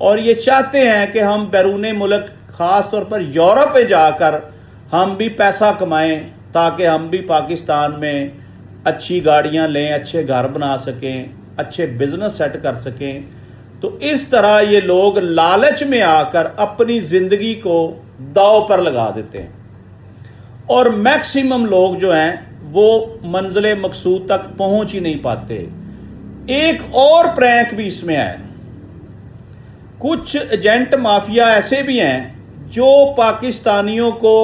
اور یہ چاہتے ہیں کہ ہم بیرون ملک خاص طور پر یورپ میں جا کر ہم بھی پیسہ کمائیں تاکہ ہم بھی پاکستان میں اچھی گاڑیاں لیں، اچھے گھر بنا سکیں، اچھے بزنس سیٹ کر سکیں۔ تو اس طرح یہ لوگ لالچ میں آ کر اپنی زندگی کو داؤ پر لگا دیتے ہیں، اور میکسیمم لوگ جو ہیں وہ منزل مقصود تک پہنچ ہی نہیں پاتے۔ ایک اور پرینک بھی اس میں ہے، کچھ ایجنٹ مافیا ایسے بھی ہیں جو پاکستانیوں کو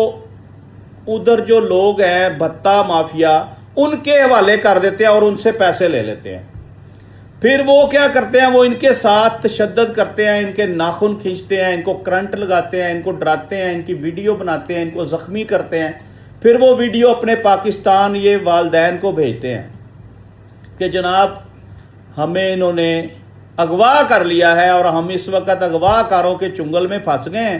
ادھر جو لوگ ہیں بھتہ مافیا ان کے حوالے کر دیتے ہیں اور ان سے پیسے لے لیتے ہیں۔ پھر وہ کیا کرتے ہیں، وہ ان کے ساتھ تشدد کرتے ہیں، ان کے ناخن کھینچتے ہیں، ان کو کرنٹ لگاتے ہیں، ان کو ڈراتے ہیں، ان کی ویڈیو بناتے ہیں، ان کو زخمی کرتے ہیں۔ پھر وہ ویڈیو اپنے پاکستان یہ والدین کو بھیجتے ہیں کہ جناب ہمیں انہوں نے اغوا کر لیا ہے اور ہم اس وقت اغوا کاروں کے چنگل میں پھنس گئے ہیں،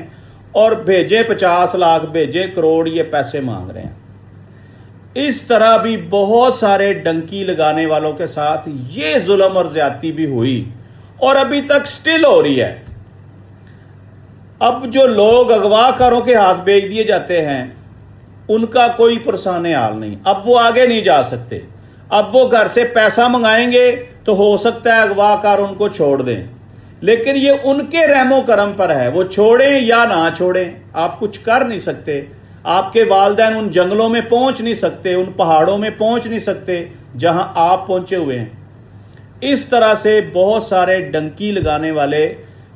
اور بھیجے 50 لاکھ بھیجے کروڑ یہ پیسے مانگ رہے ہیں۔ اس طرح بھی بہت سارے ڈنکی لگانے والوں کے ساتھ یہ ظلم اور زیادتی بھی ہوئی اور ابھی تک سٹل ہو رہی ہے۔ اب جو لوگ اغوا کاروں کے ہاتھ بھیج دیے جاتے ہیں ان کا کوئی پرسان حال نہیں، اب وہ آگے نہیں جا سکتے۔ اب وہ گھر سے پیسہ منگائیں گے تو ہو سکتا ہے اغوا کار ان کو چھوڑ دیں، لیکن یہ ان کے رحم و کرم پر ہے، وہ چھوڑیں یا نہ چھوڑیں، آپ کچھ کر نہیں سکتے۔ آپ کے والدین ان جنگلوں میں پہنچ نہیں سکتے، ان پہاڑوں میں پہنچ نہیں سکتے جہاں آپ پہنچے ہوئے ہیں۔ اس طرح سے بہت سارے ڈنکی لگانے والے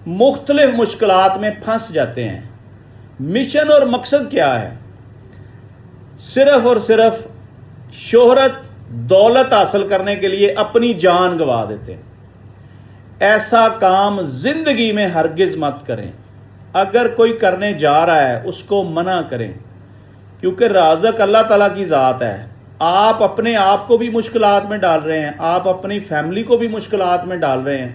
مختلف مشکلات میں پھنس جاتے ہیں۔ مشن اور مقصد کیا ہے؟ صرف اور صرف شہرت، دولت حاصل کرنے کے لیے اپنی جان گنوا دیتے ہیں۔ ایسا کام زندگی میں ہرگز مت کریں۔ اگر کوئی کرنے جا رہا ہے اس کو منع کریں، کیونکہ رازق اللہ تعالیٰ کی ذات ہے۔ آپ اپنے آپ کو بھی مشکلات میں ڈال رہے ہیں، آپ اپنی فیملی کو بھی مشکلات میں ڈال رہے ہیں۔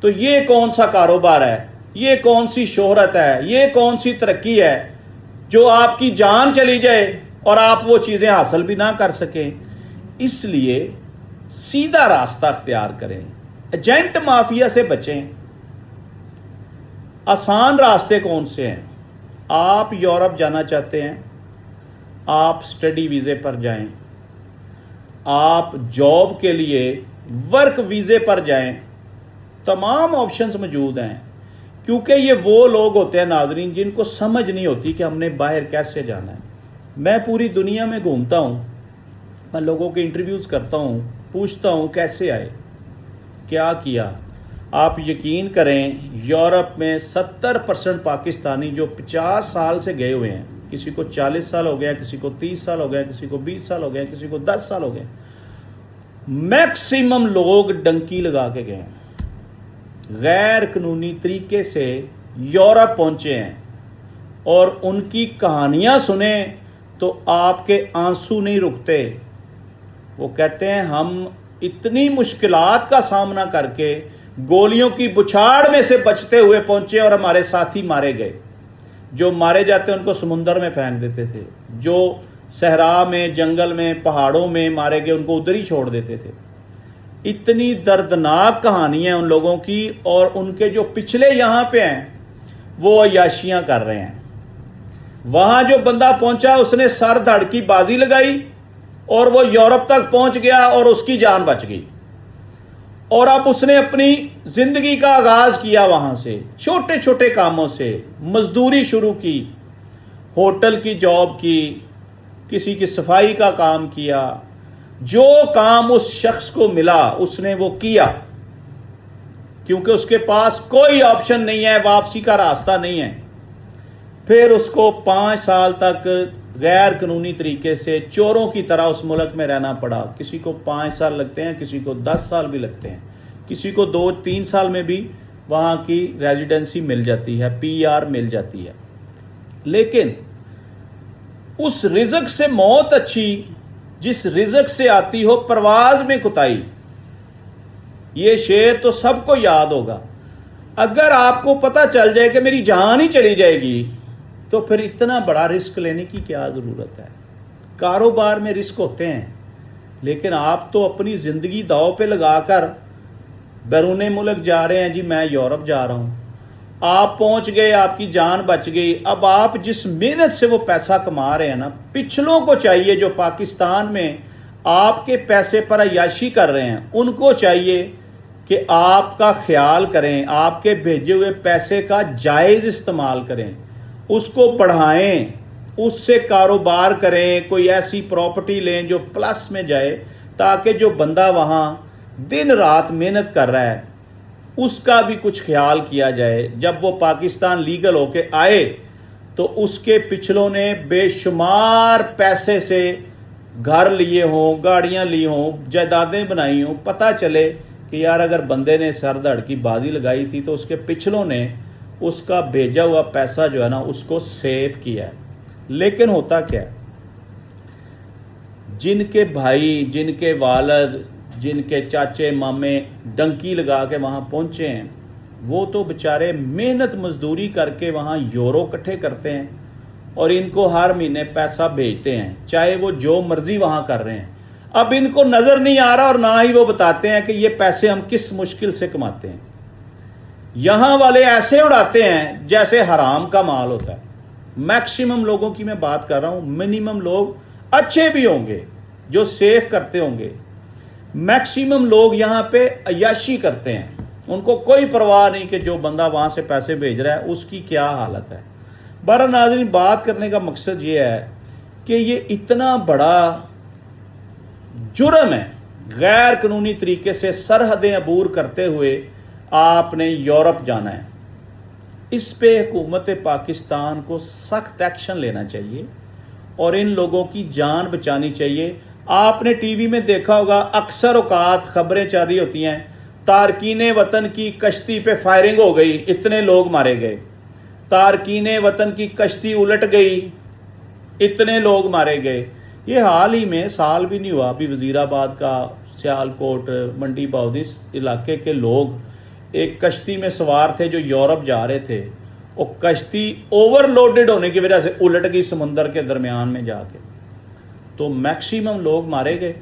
تو یہ کون سا کاروبار ہے، یہ کون سی شہرت ہے، یہ کون سی ترقی ہے جو آپ کی جان چلی جائے اور آپ وہ چیزیں حاصل بھی نہ کر سکیں؟ اس لیے سیدھا راستہ اختیار کریں، ایجنٹ مافیا سے بچیں۔ آسان راستے کون سے ہیں؟ آپ یورپ جانا چاہتے ہیں، آپ سٹڈی ویزے پر جائیں، آپ جاب کے لیے ورک ویزے پر جائیں، تمام آپشنز موجود ہیں۔ کیونکہ یہ وہ لوگ ہوتے ہیں ناظرین جن کو سمجھ نہیں ہوتی کہ ہم نے باہر کیسے جانا ہے۔ میں پوری دنیا میں گھومتا ہوں، میں لوگوں کے انٹرویوز کرتا ہوں، پوچھتا ہوں کیسے آئے، کیا کیا۔ آپ یقین کریں یورپ میں 70% پاکستانی جو 50 سال سے گئے ہوئے ہیں، کسی کو 40 سال ہو گیا، کسی کو 30 سال ہو گیا، کسی کو 20 سال ہو گیا، کسی کو 10 سال ہو گئے، میکسیمم لوگ ڈنکی لگا کے گئے ہیں، غیر قانونی طریقے سے یورپ پہنچے ہیں، اور ان کی کہانیاں سنیں تو آپ کے آنسو نہیں رکتے۔ وہ کہتے ہیں ہم اتنی مشکلات کا سامنا کر کے گولیوں کی بچھاڑ میں سے بچتے ہوئے پہنچے اور ہمارے ساتھی مارے گئے۔ جو مارے جاتے ان کو سمندر میں پھینک دیتے تھے، جو صحرا میں، جنگل میں، پہاڑوں میں مارے گئے ان کو ادھر ہی چھوڑ دیتے تھے۔ اتنی دردناک کہانی ہے ان لوگوں کی، اور ان کے جو پچھلے یہاں پہ ہیں وہ عیاشیاں کر رہے ہیں۔ وہاں جو بندہ پہنچا اس نے سر دھڑ کی بازی لگائی اور وہ یورپ تک پہنچ گیا اور اس کی جان بچ گئی، اور اب اس نے اپنی زندگی کا آغاز کیا وہاں سے، چھوٹے چھوٹے کاموں سے مزدوری شروع کی، ہوٹل کی جاب کی، کسی کی صفائی کا کام کیا، جو کام اس شخص کو ملا اس نے وہ کیا، کیونکہ اس کے پاس کوئی آپشن نہیں ہے، واپسی کا راستہ نہیں ہے۔ پھر اس کو 5 سال تک غیر قانونی طریقے سے چوروں کی طرح اس ملک میں رہنا پڑا۔ کسی کو 5 سال لگتے ہیں، کسی کو 10 سال بھی لگتے ہیں، کسی کو 2-3 سال میں بھی وہاں کی ریزیڈنسی مل جاتی ہے، PR مل جاتی ہے۔ لیکن اس رزق سے موت اچھی جس رزق سے آتی ہو پرواز میں کوتاہی، یہ شعر تو سب کو یاد ہوگا۔ اگر آپ کو پتہ چل جائے کہ میری جان ہی چلی جائے گی تو پھر اتنا بڑا رسک لینے کی کیا ضرورت ہے؟ کاروبار میں رسک ہوتے ہیں، لیکن آپ تو اپنی زندگی داؤ پہ لگا کر بیرون ملک جا رہے ہیں۔ جی میں یورپ جا رہا ہوں، آپ پہنچ گئے, آپ کی جان بچ گئی. اب آپ جس محنت سے وہ پیسہ کما رہے ہیں نا, پچھلوں کو چاہیے جو پاکستان میں آپ کے پیسے پر عیاشی کر رہے ہیں, ان کو چاہیے کہ آپ کا خیال کریں, آپ کے بھیجے ہوئے پیسے کا جائز استعمال کریں, اس کو بڑھائیں, اس سے کاروبار کریں, کوئی ایسی پراپرٹی لیں جو پلس میں جائے, تاکہ جو بندہ وہاں دن رات محنت کر رہا ہے اس کا بھی کچھ خیال کیا جائے. جب وہ پاکستان لیگل ہو کے آئے تو اس کے پچھلوں نے بے شمار پیسے سے گھر لیے ہوں, گاڑیاں لی ہوں, جائیدادیں بنائی ہوں, پتہ چلے کہ یار اگر بندے نے سر دھڑ کی بازی لگائی تھی تو اس کے پچھلوں نے اس کا بھیجا ہوا پیسہ جو ہے نا اس کو سیو کیا ہے. لیکن ہوتا کیا ہے, جن کے بھائی, جن کے والد, جن کے چاچے مامے ڈنکی لگا کے وہاں پہنچے ہیں, وہ تو بچارے محنت مزدوری کر کے وہاں یورو اکٹھے کرتے ہیں اور ان کو ہر مہینے پیسہ بھیجتے ہیں, چاہے وہ جو مرضی وہاں کر رہے ہیں. اب ان کو نظر نہیں آ رہا اور نہ ہی وہ بتاتے ہیں کہ یہ پیسے ہم کس مشکل سے کماتے ہیں. یہاں والے ایسے اڑاتے ہیں جیسے حرام کا مال ہوتا ہے. میکسیمم لوگوں کی میں بات کر رہا ہوں, منیمم لوگ اچھے بھی ہوں گے جو سیف کرتے ہوں گے, میکسیمم لوگ یہاں پہ عیاشی کرتے ہیں, ان کو کوئی پرواہ نہیں کہ جو بندہ وہاں سے پیسے بھیج رہا ہے اس کی کیا حالت ہے. بہرحال ناظرین, بات کرنے کا مقصد یہ ہے کہ یہ اتنا بڑا جرم ہے, غیر قانونی طریقے سے سرحدیں عبور کرتے ہوئے آپ نے یورپ جانا ہے. اس پہ حکومت پاکستان کو سخت ایکشن لینا چاہیے اور ان لوگوں کی جان بچانی چاہیے. آپ نے ٹی وی میں دیکھا ہوگا, اکثر اوقات خبریں چل رہی ہوتی ہیں, تارکین وطن کی کشتی پہ فائرنگ ہو گئی, اتنے لوگ مارے گئے, تارکین وطن کی کشتی الٹ گئی, اتنے لوگ مارے گئے. یہ حال ہی میں, سال بھی نہیں ہوا, ابھی وزیر آباد کا, سیالکوٹ, منڈی باؤدی علاقے کے لوگ ایک کشتی میں سوار تھے جو یورپ جا رہے تھے, وہ کشتی اوور لوڈڈ ہونے کی وجہ سے الٹ گئی سمندر کے درمیان میں جا کے, تو میکسیمم لوگ مارے گئے.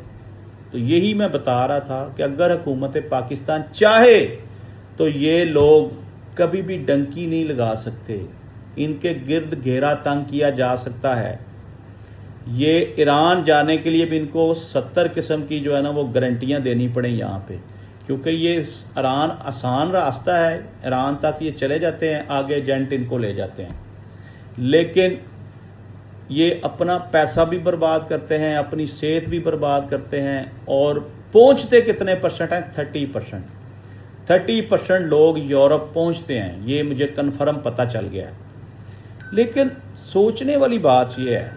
تو یہی میں بتا رہا تھا کہ اگر حکومت پاکستان چاہے تو یہ لوگ کبھی بھی ڈنکی نہیں لگا سکتے, ان کے گرد گھیرا تنگ کیا جا سکتا ہے. یہ ایران جانے کے لیے بھی ان کو 70 قسم کی جو ہے نا وہ گارنٹیاں دینی پڑیں یہاں پہ, کیونکہ یہ ایران آسان راستہ ہے, ایران تک یہ چلے جاتے ہیں, آگے ایجنٹ ان کو لے جاتے ہیں, لیکن یہ اپنا پیسہ بھی برباد کرتے ہیں, اپنی صحت بھی برباد کرتے ہیں. اور پہنچتے کتنے پرسنٹ ہیں؟ 30%. 30% لوگ یورپ پہنچتے ہیں, یہ مجھے کنفرم پتہ چل گیا ہے. لیکن سوچنے والی بات یہ ہے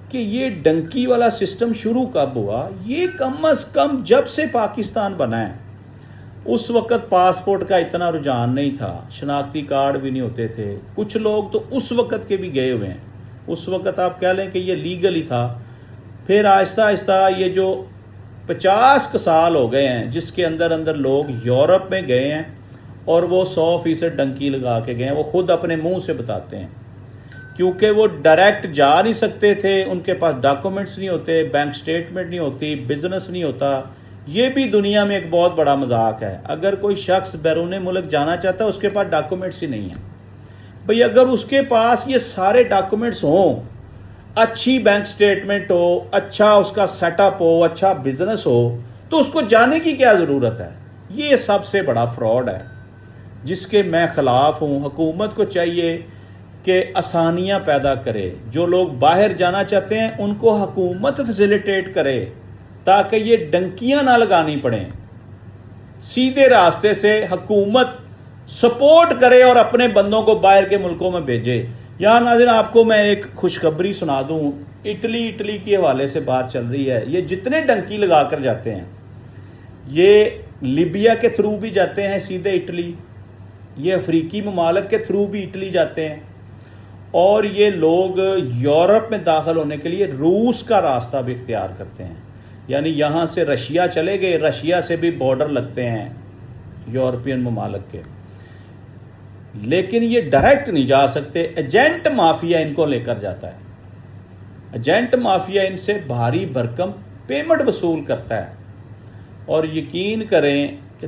کہ یہ ڈنکی والا سسٹم شروع کب ہوا؟ یہ کم از کم جب سے پاکستان بنا ہے اس وقت پاسپورٹ کا اتنا رجحان نہیں تھا, شناختی کارڈ بھی نہیں ہوتے تھے. کچھ لوگ تو اس وقت کے بھی گئے ہوئے ہیں, اس وقت آپ کہہ لیں کہ یہ لیگل ہی تھا. پھر آہستہ آہستہ یہ جو 50 سال ہو گئے ہیں جس کے اندر اندر لوگ یورپ میں گئے ہیں اور وہ 100% ڈنکی لگا کے گئے ہیں. وہ خود اپنے منہ سے بتاتے ہیں, کیونکہ وہ ڈائریکٹ جا نہیں سکتے تھے, ان کے پاس ڈاکومنٹس نہیں ہوتے, بینک سٹیٹمنٹ نہیں ہوتی, بزنس نہیں ہوتا. یہ بھی دنیا میں ایک بہت بڑا مذاق ہے. اگر کوئی شخص بیرون ملک جانا چاہتا ہے اس کے پاس ڈاکومنٹس ہی نہیں ہیں. بھئی اگر اس کے پاس یہ سارے ڈاکومنٹس ہوں, اچھی بینک سٹیٹمنٹ ہو, اچھا اس کا سیٹ اپ ہو, اچھا بزنس ہو, تو اس کو جانے کی کیا ضرورت ہے؟ یہ سب سے بڑا فراڈ ہے جس کے میں خلاف ہوں. حکومت کو چاہیے کہ آسانیاں پیدا کرے, جو لوگ باہر جانا چاہتے ہیں ان کو حکومت فیسیلیٹیٹ کرے تاکہ یہ ڈنکیاں نہ لگانی پڑیں. سیدھے راستے سے حکومت سپورٹ کرے اور اپنے بندوں کو باہر کے ملکوں میں بھیجے. یہاں ناظرین آپ کو میں ایک خوشخبری سنا دوں, اٹلی کے حوالے سے بات چل رہی ہے. یہ جتنے ڈنکی لگا کر جاتے ہیں یہ لیبیا کے تھرو بھی جاتے ہیں سیدھے اٹلی, یہ افریقی ممالک کے تھرو بھی اٹلی جاتے ہیں, اور یہ لوگ یورپ میں داخل ہونے کے لیے روس کا راستہ بھی اختیار کرتے ہیں. یعنی یہاں سے رشیا چلے گئے, رشیا سے بھی بارڈر لگتے ہیں یورپین ممالک کے, لیکن یہ ڈائریکٹ نہیں جا سکتے. ایجنٹ مافیا ان کو لے کر جاتا ہے, ایجنٹ مافیا ان سے بھاری بھرکم پیمنٹ وصول کرتا ہے. اور یقین کریں کہ